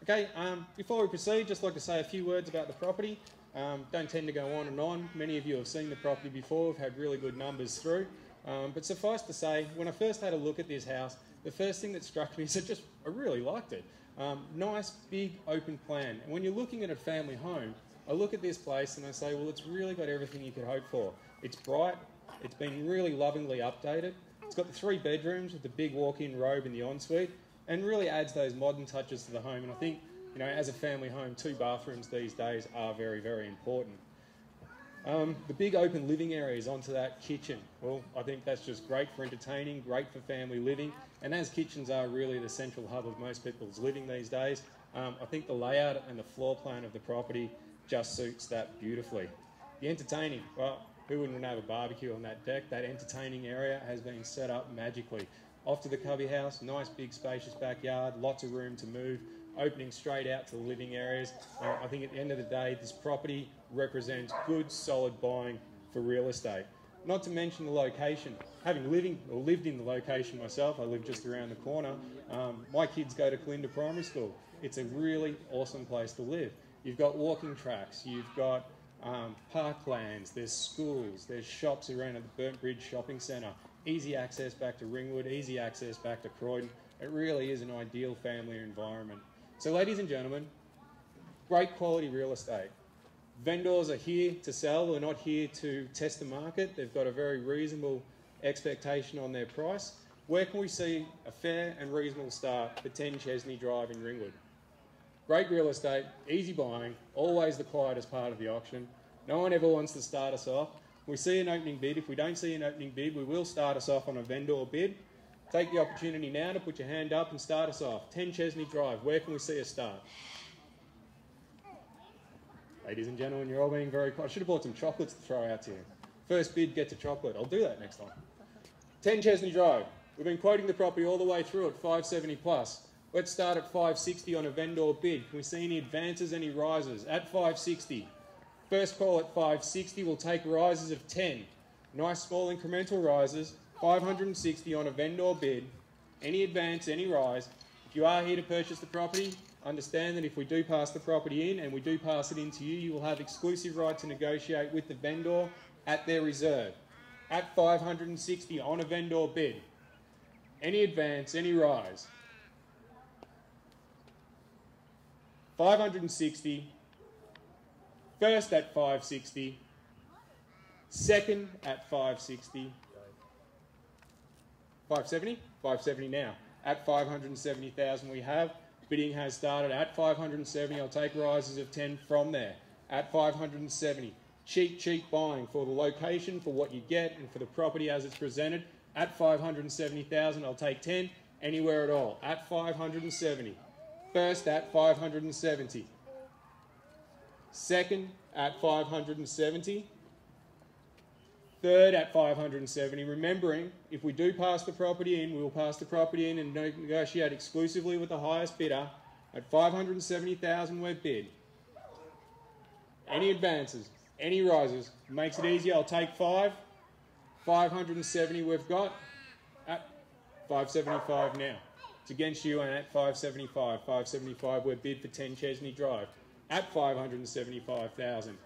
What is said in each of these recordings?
Okay, before we proceed, just like to say a few words about the property. Don't tend to go on and on. Many of you have seen the property before, have had really good numbers through. But suffice to say, when I first had a look at this house, the first thing that struck me is I really liked it. Nice, big, open plan. And when you're looking at a family home, I look at this place and I say, well, it's really got everything you could hope for. It's bright, it's been really lovingly updated. It's got the 3 bedrooms with the big walk-in robe in the ensuite, and really adds those modern touches to the home. And I think, you know, as a family home, 2 bathrooms these days are very, very important. The big open living areas onto that kitchen, well, I think that's just great for entertaining, great for family living, and as kitchens are really the central hub of most people's living these days, I think the layout and the floor plan of the property just suits that beautifully. The entertaining, well, who wouldn't want to have a barbecue on that deck? That entertaining area has been set up magically. Off to the cubby house, nice big spacious backyard, lots of room to move, opening straight out to the living areas. I think at the end of the day, this property represents good, solid buying for real estate. Not to mention the location. Having lived in the location myself, I live just around the corner, my kids go to Clinda Primary School. It's a really awesome place to live. You've got walking tracks, you've got parklands, there's schools, there's shops around at the Burnt Bridge Shopping Centre, easy access back to Ringwood, easy access back to Croydon. It really is an ideal family environment. So ladies and gentlemen, great quality real estate. Vendors are here to sell, they're not here to test the market. They've got a very reasonable expectation on their price. Where can we see a fair and reasonable start for 10 Chesney Drive in Ringwood? Great real estate, easy buying, always the quietest part of the auction. No one ever wants to start us off. We see an opening bid. If we don't see an opening bid, we will start us off on a vendor bid. Take the opportunity now to put your hand up and start us off. 10 Chesney Drive, where can we see a start? Ladies and gentlemen, you're all being very quiet. I should have bought some chocolates to throw out to you. First bid gets a chocolate. I'll do that next time. 10 Chesney Drive. We've been quoting the property all the way through at 570 plus. Let's start at 560 on a vendor bid. Can we see any advances, any rises? At 560. First call at 560, we'll take rises of 10. Nice small incremental rises. 560 on a vendor bid. Any advance, any rise. If you are here to purchase the property, understand that if we do pass the property in and we do pass it in to you, you will have exclusive right to negotiate with the vendor at their reserve. At 560 on a vendor bid. Any advance, any rise. 560. First at 560. Second at 560. 570? 570 now. At 570,000 we have. Bidding has started at 570. I'll take rises of 10 from there. At 570. Cheap, cheap buying for the location, for what you get, and for the property as it's presented. At 570,000, I'll take 10 anywhere at all. At 570. First at 570. Second at 570. Third at 570. Remembering, if we do pass the property in, we will pass the property in and negotiate exclusively with the highest bidder. At 570,000 we've bid. Any advances, any rises, makes it easier. I'll take 5. 570 we've got. At 575 now. It's against you and at 575. 575 we're bid for 10 Chesney Drive. At 575,000.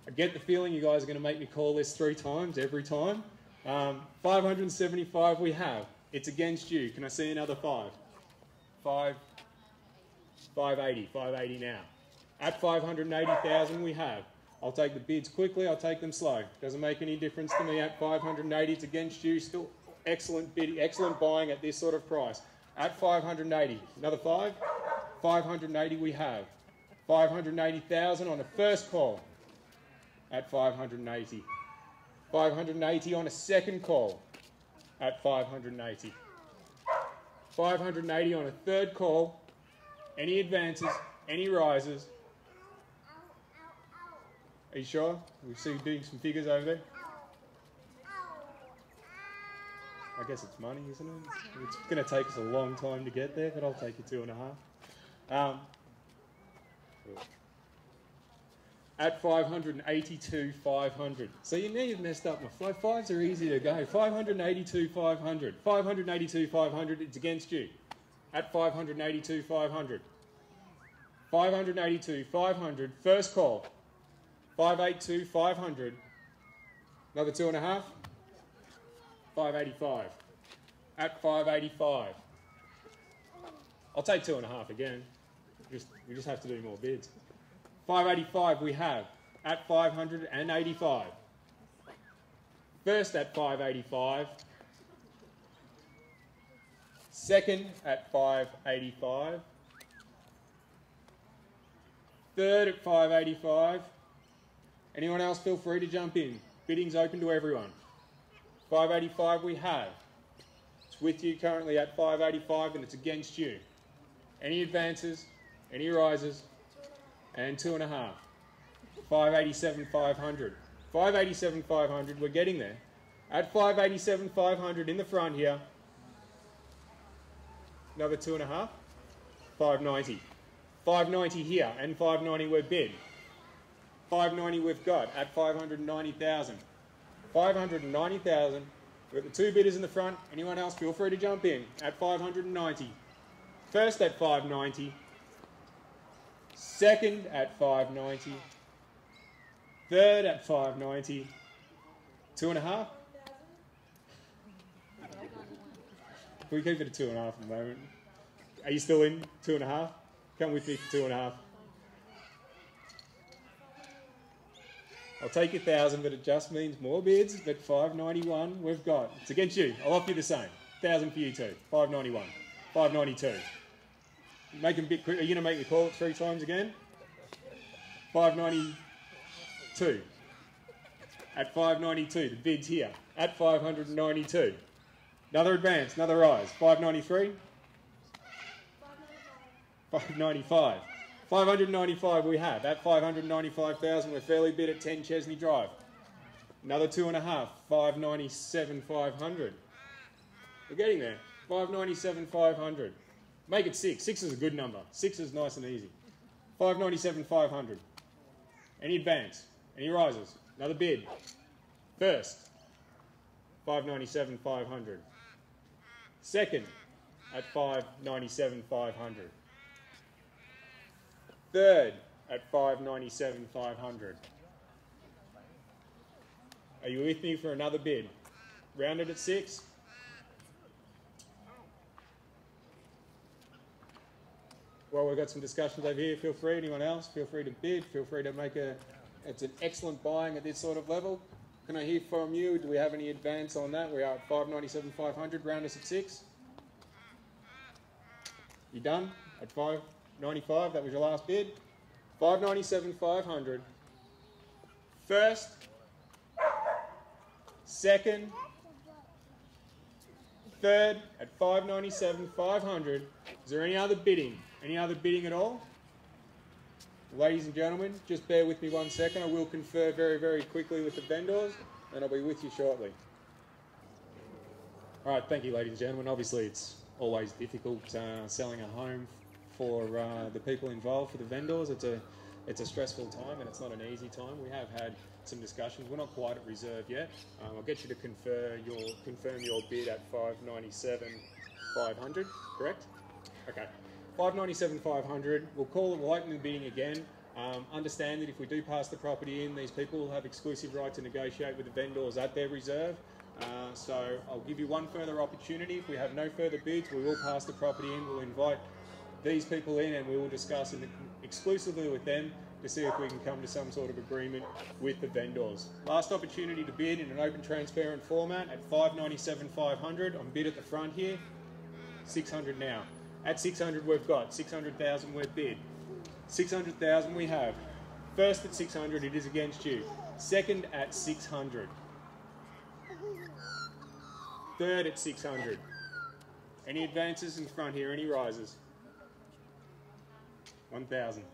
I get the feeling you guys are going to make me call this 3 times, every time. 575 we have. It's against you. Can I see another 5? 580. 580 now. At 580,000 we have. I'll take the bids quickly, I'll take them slow. Doesn't make any difference to me. At 580, it's against you. Still excellent bidding, excellent buying at this sort of price. At 580. Another 5? 580 we have. 580,000 on a first call. At 580. 580 on a second call. At 580. 580 on a third call. Any advances, any rises. Are you sure? We see you doing some figures over there. I guess it's money, isn't it? It's going to take us a long time to get there, but I'll take you 2.5. At 582, 500. So you know you've messed up. My 5s are easy to go. 582, 500. 582, 500, it's against you. At 582, 500. 582, 500, first call. 582, 500. Another 2.5. 585. At 585. I'll take 2.5 again. We just have to do more bids. 585 we have at 585. First at 585. Second at 585. Third at 585. Anyone else feel free to jump in. Bidding's open to everyone. 585 we have. It's with you currently at 585 and it's against you. Any advances, any rises, and 2.5. 587 500. 587 500, we're getting there. At 587 500 in the front here. Another 2.5. 590. 590 here and 590 we're bid. 590 we've got at 590,000. 590,000. We've got the two bidders in the front. Anyone else feel free to jump in at 590. First at 590. Second at 590. Third at 590. 2.5. Can we keep it at 2.5 at the moment? Are you still in? 2.5? Come with me for 2.5. I'll take 1,000, but it just means more bids. But 591 we've got. It's against you. I'll offer you the same. 1,000 for you too. 591. 592. Make them a bit quick. Are you going to make me call it 3 times again? 592. At 592. The bid's here. At 592. Another advance. Another rise. 593. 595. 595 we have. At 595,000 we're fairly bid at 10 Chesney Drive. Another 2.5. 597 500. We're getting there. 597 500. Make it 6. 6 is a good number. 6 is nice and easy. 597 500. Any advance? Any rises? Another bid. First. 597 500. Second. At 597 500. Third at 597 500. Are you with me for another bid? Rounded at 6. Well, we've got some discussions over here. Feel free. Anyone else? Feel free to bid. Feel free to make a... It's an excellent buying at this sort of level. Can I hear from you? Do we have any advance on that? We are at 597 500. Round us at 6. You done? At 595, that was your last bid. 597 500. First. Second. Third at 597 500. Is there any other bidding? Any other bidding at all? Ladies and gentlemen, just bear with me 1 second. I will confer very, very quickly with the vendors and I'll be with you shortly. All right, thank you, ladies and gentlemen. Obviously, it's always difficult selling a home for the people involved, for the vendors. It's a stressful time and it's not an easy time. We have had some discussions. We're not quite at reserve yet. I'll get you to confirm your bid at 597 500, correct? Okay. 597 500. We'll open the bidding again. Understand that if we do pass the property in, these people will have exclusive right to negotiate with the vendors at their reserve. So I'll give you one further opportunity. If we have no further bids, we will pass the property in. We'll invite these people in and we will discuss exclusively with them to see if we can come to some sort of agreement with the vendors. Last opportunity to bid in an open, transparent format at 597 500. I'm bid at the front here. 600 now. At 600 we've got. 600,000 we've bid. 600,000 we have. First at 600, it is against you. Second at 600. Third at 600. Any advances in front here? Any rises? 1,000.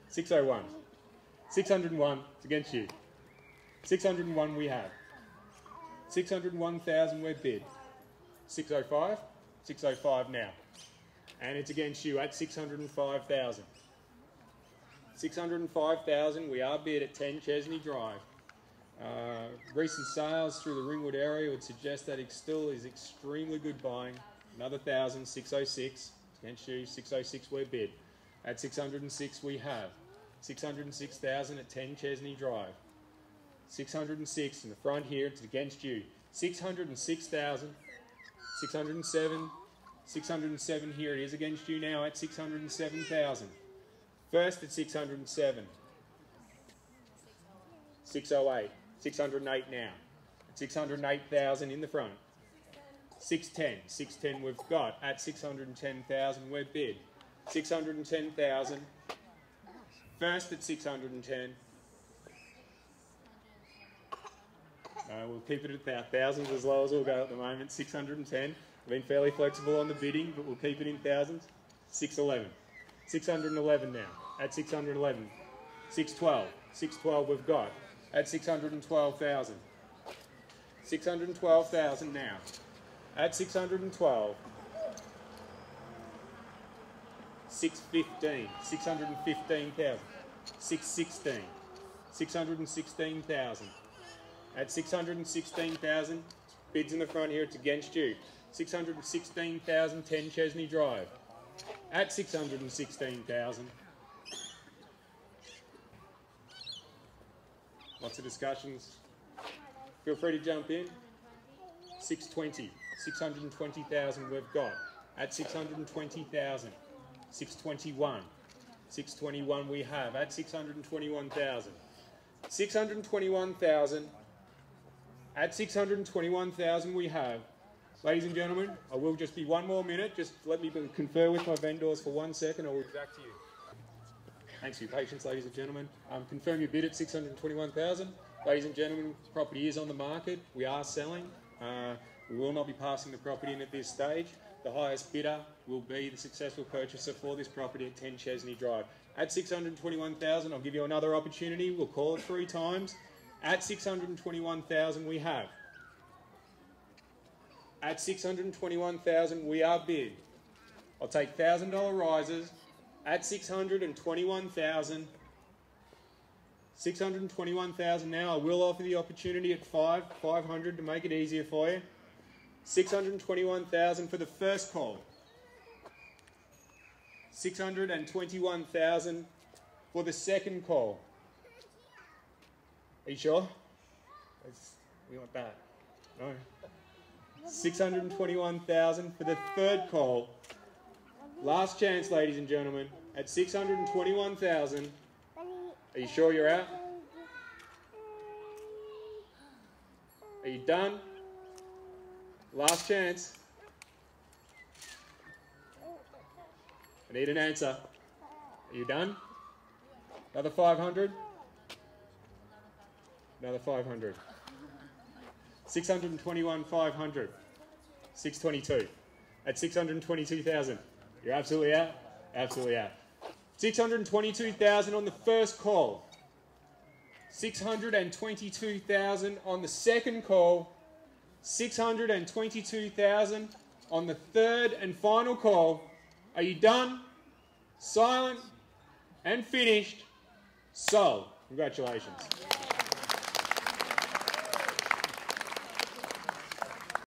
601. 601, it's against you. 601 we have. 601,000 we're bid. 605. 605 now. And it's against you at 605,000. 605,000, we are bid at 10 Chesney Drive. Recent sales through the Ringwood area would suggest that it still is extremely good buying. Another 1,000, 606. Against you, 606 we're bid. At 606 we have 606,000 at 10 Chesney Drive. 606 in the front here, it's against you. 606,000, 607, 607 here, it is against you now at 607,000. First at 607. 608, 608 now. At 608,000 in the front. 610, 610 we've got. At 610,000 we're bid. 610,000. First at 610. No, we'll keep it at that. Thousands as low as we'll go at the moment. 610. We've been fairly flexible on the bidding, but we'll keep it in thousands. 611. 611 now. At 611. 612. 612 we've got. At 612,000. 612,000 now. At 612. 615. 615,000. 616. 616,000. At 616,000, bids in the front here, it's against you. 616,000, 10 Chesney Drive. At 616,000. Lots of discussions. Feel free to jump in. 620. 620,000 we've got. At 620,000. 621. 621 we have. At 621,000. 621,000. At 621,000 we have. Ladies and gentlemen, I will just be one more minute. Just let me confer with my vendors for 1 second. I will be back to you. Thanks for your patience, ladies and gentlemen. Confirm your bid at 621,000. Ladies and gentlemen, property is on the market. We are selling. We will not be passing the property in at this stage. The highest bidder will be the successful purchaser for this property at 10 Chesney Drive. At 621,000, I'll give you another opportunity. We'll call it 3 times. At 621,000 we have. At 621,000 we are bid. I'll take $1,000 rises. At 621,000. 621,000 now. I will offer the opportunity at 500 to make it easier for you. 621,000 for the first call. 621,000 for the second call. Are you sure? We want that. No. 621,000 for the third call. Last chance, ladies and gentlemen. At 621,000. Are you sure you're out? Are you done? Last chance. I need an answer. Are you done? Another 500? Another 500. 621,500. 622. At 622,000. You're absolutely out? Absolutely out. 622,000 on the first call. 622,000 on the second call. 622,000 on the third and final call. Are you done? Silent and finished. Sold. Congratulations.